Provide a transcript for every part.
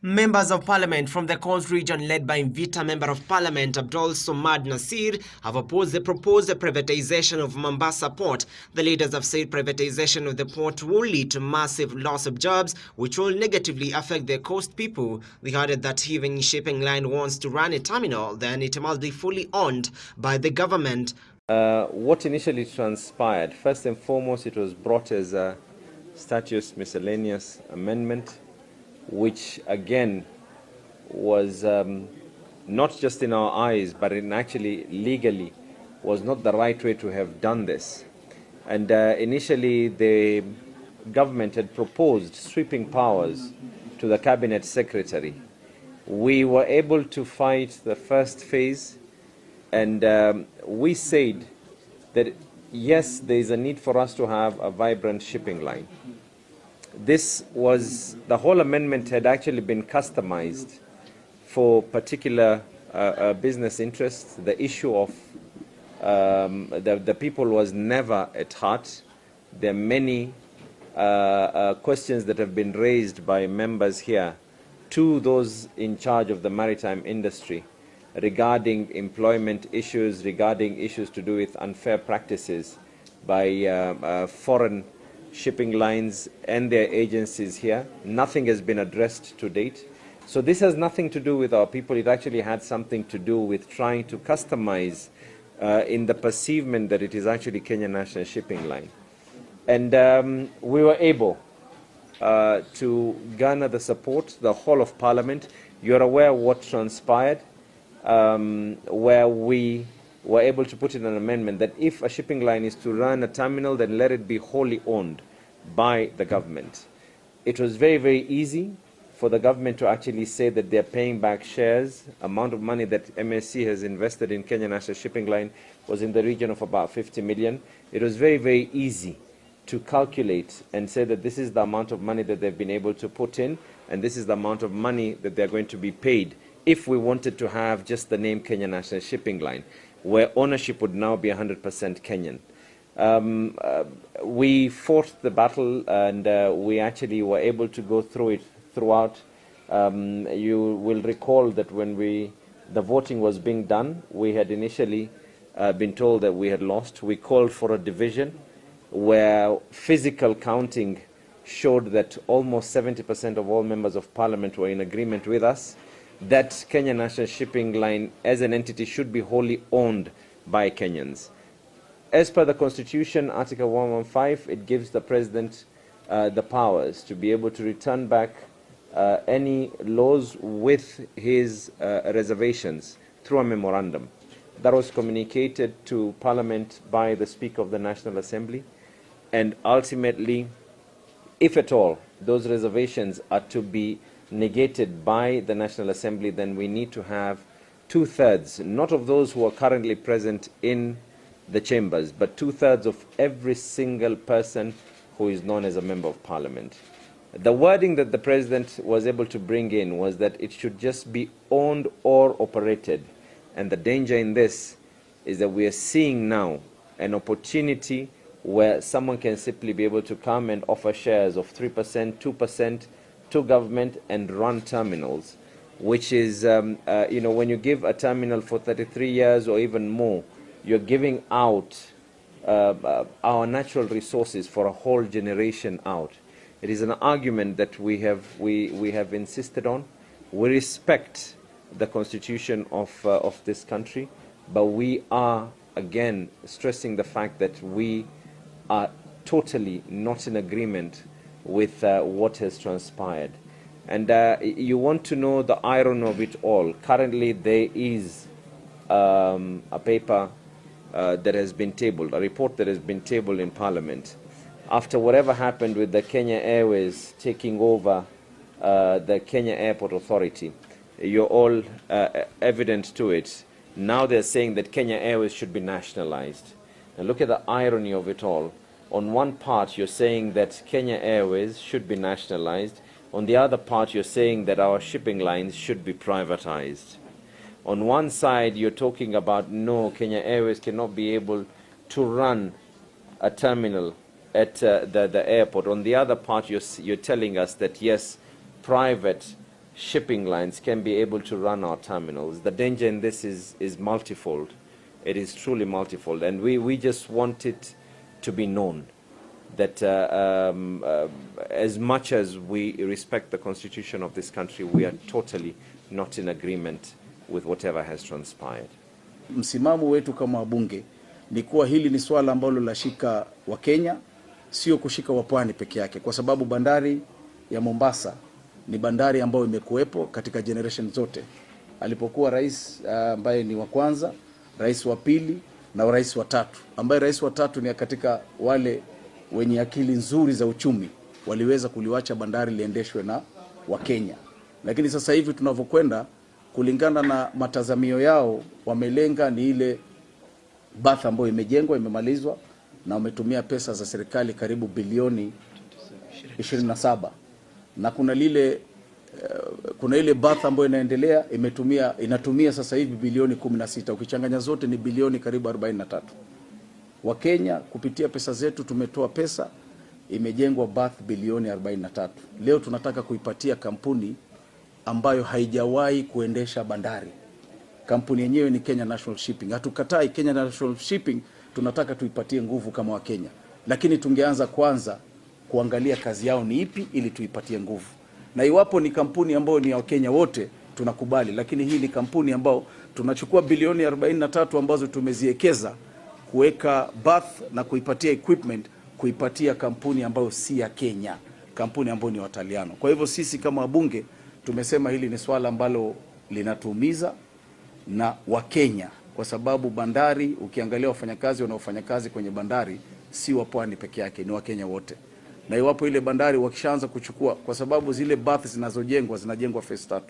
Members of Parliament from the Coast region led by Mvita Member of Parliament Abdulswamad Nassir have opposed the proposed privatization of Mombasa Port. The leaders have said privatization of the port will lead to massive loss of jobs, which will negatively affect the coast people. They added that even if shipping line wants to run a terminal, then it must be fully owned by the government. What initially transpired, first and foremost, it was brought as a statute miscellaneous amendment, which again was not just in our eyes, but in actually legally was not the right way to have done this. And initially the government had proposed sweeping powers to the cabinet secretary. We were able to fight the first phase, and we said that yes, there is a need for us to have a vibrant shipping line. This was, the whole amendment had actually been customized for particular business interests. The issue of the people was never at heart. There are many questions that have been raised by members here to those in charge of the maritime industry regarding employment issues, regarding issues to do with unfair practices by foreign shipping lines and their agencies here. Nothing has been addressed to date. So this has nothing to do with our people. It actually had something to do with trying to customize in the perceivement that it is actually Kenya National Shipping Line. And we were able to garner the support, the whole of Parliament. You're aware of what transpired, where we were able to put in an amendment that if a shipping line is to run a terminal, then let it be wholly owned by the government. It was very, very easy for the government to actually say that they're paying back shares. Amount of money that MSC has invested in Kenya National Shipping Line was in the region of about 50 million. It was very, very easy to calculate and say that this is the amount of money that they've been able to put in, and this is the amount of money that they're going to be paid if we wanted to have just the name Kenya National Shipping Line, where ownership would now be 100% Kenyan. We fought the battle, and we actually were able to go through it throughout. You will recall that when the voting was being done, we had initially been told that we had lost. We called for a division where physical counting showed that almost 70% of all members of Parliament were in agreement with us that Kenya National Shipping Line as an entity should be wholly owned by Kenyans. As per the Constitution, Article 115, it gives the President the powers to be able to return back any laws with his reservations through a memorandum. That was communicated to Parliament by the Speaker of the National Assembly, and ultimately, if at all those reservations are to be negated by the National Assembly, then we need to have 2/3, not of those who are currently present in the chambers, but 2/3 of every single person who is known as a member of Parliament. The wording that the President was able to bring in was that it should just be owned or operated. And the danger in this is that we are seeing now an opportunity where someone can simply be able to come and offer shares of 3%, 2% to government and run terminals, which is, when you give a terminal for 33 years or even more, you're giving out our natural resources for a whole generation out. It is an argument that we have insisted on. We respect the constitution of this country, but we are again stressing the fact that we are totally not in agreement with what has transpired. And you want to know the irony of it all. Currently there is a paper that has been tabled, a report that has been tabled in Parliament after whatever happened with the Kenya Airways taking over the Kenya Airport Authority. You're all evident to it. Now they're saying that Kenya Airways should be nationalized. And look at the irony of it all. On one part, you're saying that Kenya Airways should be nationalized. On the other part, you're saying that our shipping lines should be privatized. On one side, you're talking about, no, Kenya Airways cannot be able to run a terminal at the airport. On the other part, you're telling us that, yes, private shipping lines can be able to run our terminals. The danger in this is multifold. It is truly multifold, and we just want it to be known that as much as we respect the constitution of this country, we are totally not in agreement with whatever has transpired. Msimamo wetu kama wabunge ni kuwa hili ni swala ambalo lashika wa Kenya, sio kushika wa pwani peke yake, kwa sababu bandari ya Mombasa ni bandari ambayo imekuwepo katika generation zote. Alipokuwa rais ambaye ni wa kwanza, rais wa pili na rais wa tatu, ambaye rais wa tatu ni katika wale wenye akili nzuri za uchumi, waliweza kuliwacha bandari liendeshwe na wa Kenya. Lakini sasa hivi tunavyokwenda, kulingana na matazamio yao, wamelenga ni ile berth ambayo imejengwa, imemalizwa, na wametumia pesa za serikali karibu bilioni 27. Na kuna ile berth ambayo inaendelea inatumia sasa hivi bilioni 16. Ukichanganya zote ni bilioni karibu 43. Wa Kenya kupitia pesa zetu tumetoa pesa, imejengwa berth bilioni 43. Leo tunataka kuipatia kampuni ambayo haijawahi kuendesha bandari. Kampuni yenyewe ni Kenya National Shipping. Hatukatai Kenya National Shipping, tunataka tuipatie nguvu kama wa Kenya. Lakini tungeanza kwanza kuangalia kazi yao ni ipi ili tuipatie nguvu. Na iwapo ni kampuni ambayo ni ya Kenya wote tunakubali, lakini hii ni kampuni ambayo tunachukua bilioni 43 ambazo tumeziekeza kuweka berth na kuipatia equipment, kuipatia kampuni ambayo si ya Kenya, kampuni ambayo ni Wataliano. Kwa hivyo sisi kama wabunge tumesema hili ni swala ambalo linatuumiza na wa Kenya, kwa sababu bandari, ukiangalia wafanyakazi wanaofanya kazi kwenye bandari si wa pwani peke yake, ni wa Kenya wote. Na iwapo ile bandari wakishaanza kuchukua, kwa sababu zile berth zinajengwa phase 3.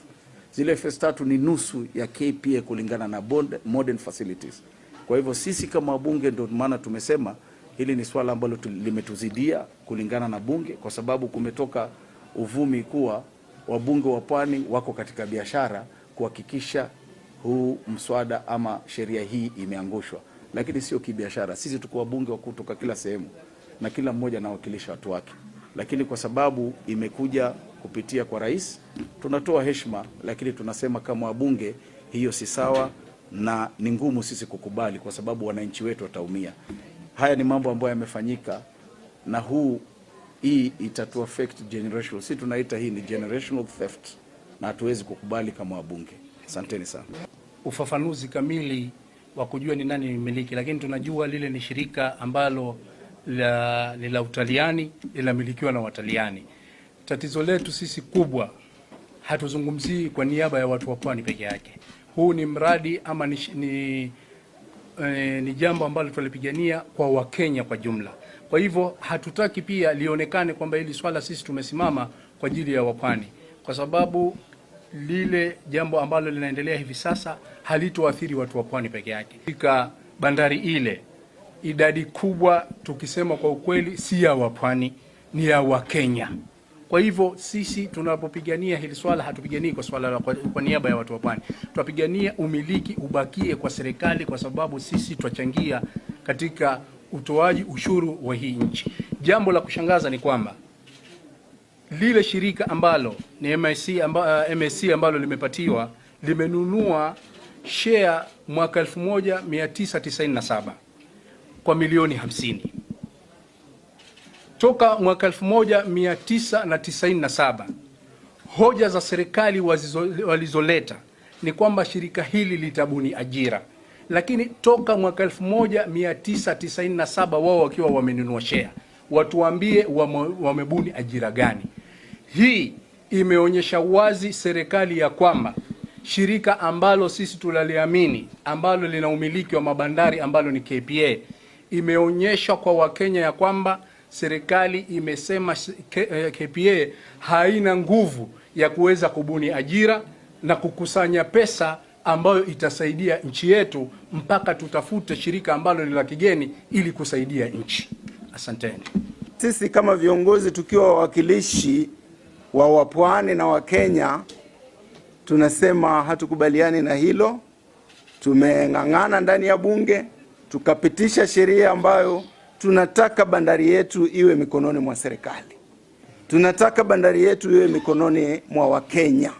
Zile phase 3 ni nusu ya KPA kulingana na modern facilities. Kwa hivyo sisi kama wabunge ndio maana tumesema hili ni swala ambalo limetuzidia kulingana na bunge, kwa sababu kumetoka uvumi kuwa wabunge wa pwani wako katika biashara kuhakikisha huu mswada ama sheria hii imeangushwa. Lakini sio kibiashara. Sisi tuko wabunge wa kutoka kila sehemu na kila mmoja anawakilisha watu wake. Lakini kwa sababu imekuja kupitia kwa rais, tunatoa heshima, lakini tunasema kama wabunge hiyo si sawa na ni ngumu sisi kukubali, kwa sababu wananchi wetu wataumia. Haya ni mambo ambayo yamefanyika, na hii itatu affect generational. Sisi tunaita hii ni generational theft, na hatuwezi kukubali kama wabunge. Asanteni sana. Ufafanuzi kamili wa kujua ni nani mmiliki, lakini tunajua lile ni shirika ambalo ni la Utaliani, linamilikiwa na Wataliani. Tatizo letu sisi kubwa, hatuzungumzii kwa niaba ya watu wa pwani peke yake. Huu ni mradi ama ni jambo ambalo tulipigania kwa Wakenya kwa jumla. Kwa hivyo hatutaki pia lionekane kwamba hili swala sisi tumesimama kwa ajili ya wapwani, kwa sababu lile jambo ambalo linaendelea hivi sasa halitoathiri watu wa pwani peke yake. Katika bandari ile, idadi kubwa tukisema kwa ukweli si ya wapwani, ni ya Wakenya. Kwa hivyo sisi tunapopigania hili swala, hatupiganii kwa swala kwa niaba ya watu wa pwani. Tunapigania umiliki ubakie kwa serikali, kwa sababu sisi twachangia katika utoaji ushuru wa hii nchi. Jambo la kushangaza ni kwamba lile shirika ambalo ni MSC ambalo limepatiwa, limenunua share mwaka 1997 kwa milioni 50. Toka mwaka 1997 hoja za serikali walizoleta ni kwamba shirika hili litabuni ajira, lakini toka mwaka 1997 wao wakiwa wamenunua share, watuambie wamebuni ajira gani? Hii imeonyesha wazi serikali ya kwamba shirika ambalo sisi tulaliamini, ambalo lina umiliki wa mabandari ambalo ni KPA, imeonyesha kwa Wakenya ya kwamba serikali imesema KPA haina nguvu ya kuweza kubuni ajira na kukusanya pesa ambayo itasaidia nchi yetu, mpaka tutafute shirika ambalo ni la kigeni ili kusaidia nchi. Asanteni. Sisi kama viongozi tukiwa wawakilishi wa wapwani na wa Kenya, tunasema hatukubaliani na hilo. Tumeng'ang'ana ndani ya bunge, tukapitisha sheria ambayo tunataka bandari yetu iwe mikononi mwa serikali. Tunataka bandari yetu iwe mikononi mwa Wakenya.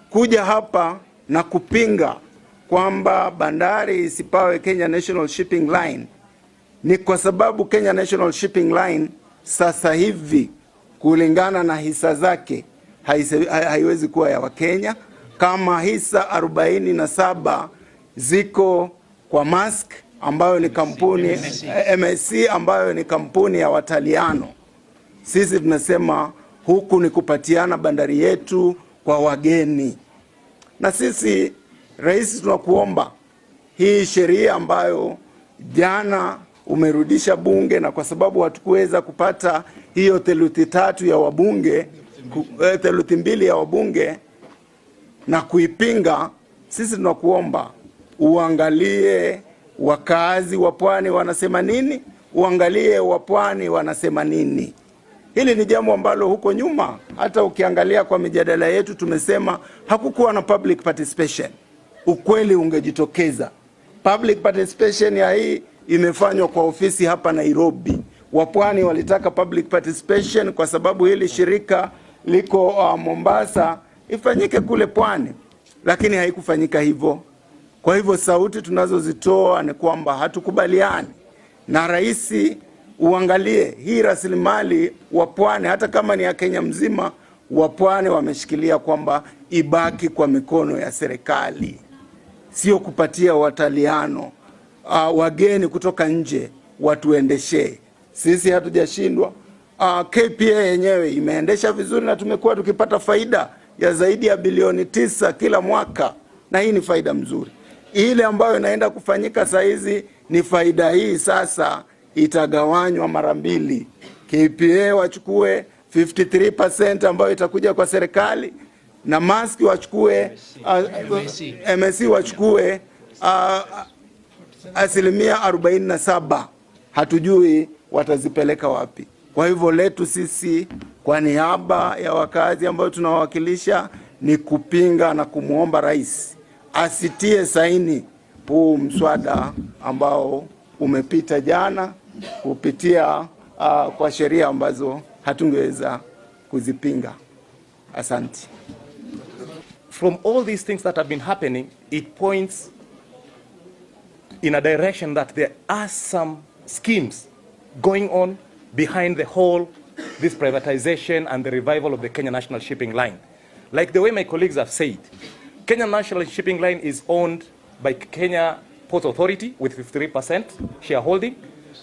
kuja hapa na kupinga kwamba bandari isipawe Kenya National Shipping Line ni kwa sababu Kenya National Shipping Line sasa hivi kulingana na hisa zake haiwezi kuwa ya Wakenya, kama hisa 47 ziko kwa Maersk ambayo ni kampuni MSC ambayo ni kampuni ya Wataliano. Sisi tunasema huku ni kupatiana bandari yetu kwa wageni. Na sisi rais, tunakuomba hii sheria ambayo jana umerudisha bunge, na kwa sababu hatukuweza kupata hiyo theluthi tatu ya wabunge, theluthi mbili ya wabunge na kuipinga, sisi tunakuomba uangalie wakazi wa pwani wanasema nini, uangalie wapwani wanasema nini. Hili ni jambo ambalo huko nyuma hata ukiangalia kwa mijadala yetu tumesema hakukuwa na public participation. Ukweli ungejitokeza. Public participation ya hii imefanywa kwa ofisi hapa Nairobi. Wapwani walitaka public participation kwa sababu hili shirika liko Mombasa, ifanyike kule pwani, lakini haikufanyika hivyo. Kwa hivyo sauti tunazozitoa ni kwamba hatukubaliani na rais. Uangalie hii rasilimali wa pwani, hata kama ni ya Kenya mzima, wa pwani wameshikilia kwamba ibaki kwa mikono ya serikali, sio kupatia Wataliano wageni kutoka nje watuendeshe. Sisi hatujashindwa. KPA yenyewe imeendesha vizuri na tumekuwa tukipata faida ya zaidi ya bilioni 9 kila mwaka, na hii ni faida mzuri. Ile ambayo inaenda kufanyika saa hizi ni faida hii sasa itagawanywa mara mbili. KPA wachukue 53% ambayo itakuja kwa serikali, na Maersk wachukue MSC wachukue asilimia 47. Hatujui watazipeleka wapi. Kwa hivyo letu sisi kwa niaba ya wakazi ambao tunawakilisha ni kupinga na kumuomba rais asitie saini huu mswada ambao umepita jana kupitia kwa sheria ambazo hatungeweza kuzipinga. Asante. From all these things that have been happening, it points in a direction that there are some schemes going on behind the whole, this privatization and the revival of the Kenya National Shipping Line. Like the way my colleagues have said, Kenya National Shipping Line is owned by Kenya Ports Authority with 53% shareholding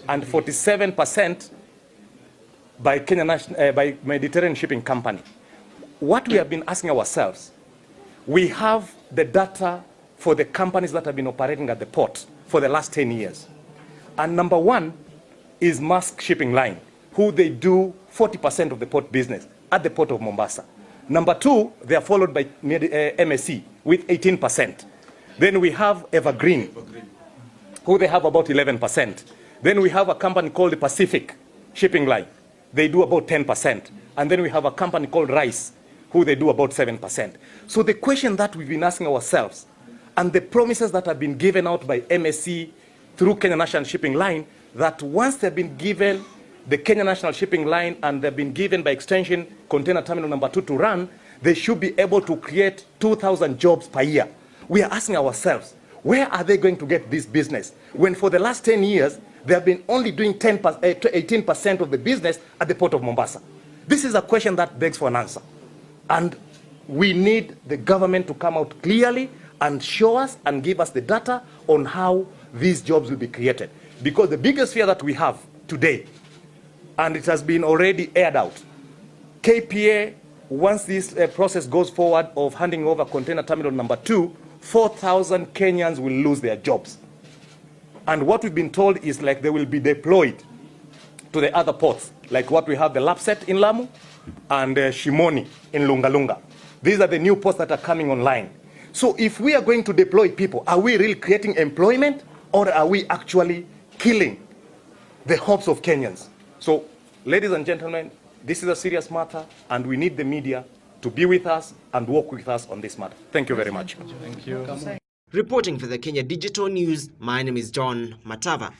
and 47% by by Mediterranean Shipping Company. What we have been asking ourselves, we have the data for the companies that have been operating at the port for the last 10 years. And number one is Maersk Shipping Line, who they do 40% of the port business at the port of Mombasa. Number two, they are followed by MSC with 18%. Then we have Evergreen, who they have about 11%. Then we have a company called the Pacific Shipping Line. They do about 10%. And then we have a company called Rice, who they do about 7%. So the question that we've been asking ourselves, and the promises that have been given out by MSC through Kenya National Shipping Line, that once they've been given the Kenya National Shipping Line and they've been given by extension container terminal number 2 to run, they should be able to create 2,000 jobs per year. We are asking ourselves, where are they going to get this business when for the last 10 years they have been only doing 18% of the business at the port of Mombasa? This is a question that begs for an answer. And we need the government to come out clearly and show us and give us the data on how these jobs will be created. Because the biggest fear that we have today, and it has been already aired out, KPA, once this process goes forward of handing over container terminal number 2, 4,000 Kenyans will lose their jobs. And what we've been told is like they will be deployed to the other ports, like what we have the Lapset in Lamu and Shimoni in Lungalunga. These are the new ports that are coming online. So if we are going to deploy people, are we really creating employment, or are we actually killing the hopes of Kenyans? So, ladies and gentlemen, this is a serious matter, and we need the media to be with us and work with us on this matter. Thank you very much. Thank you. Reporting for the Kenya Digital News, my name is John Matava.